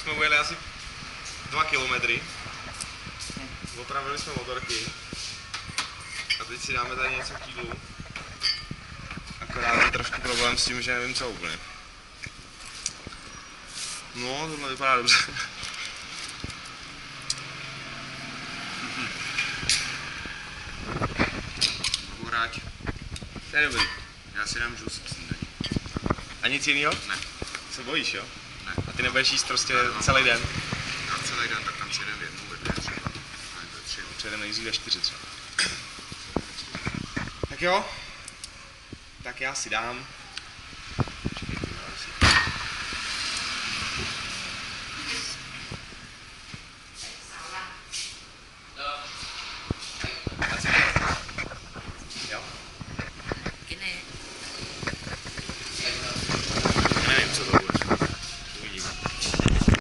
jsme ujeli asi 2 kilometry. Opravili jsme motorky. A teď si dáme tady něco k jídlu. Akorát je trošku problém s tím, že nevím co úplně. No, tohle vypadá dobře. Hráč. To je dobrý. Já si dám džus k snídani. A nic jinýho? Ne. Se bojíš, jo? Ne. A ty nebudeš jíst prostě celý den? Já celý den, tak tam přijedem v 1, ve 2 třeba. Ne, ve 3. Přejedeme nejdřív ve 4 třeba. Tak jo. Tak já si dám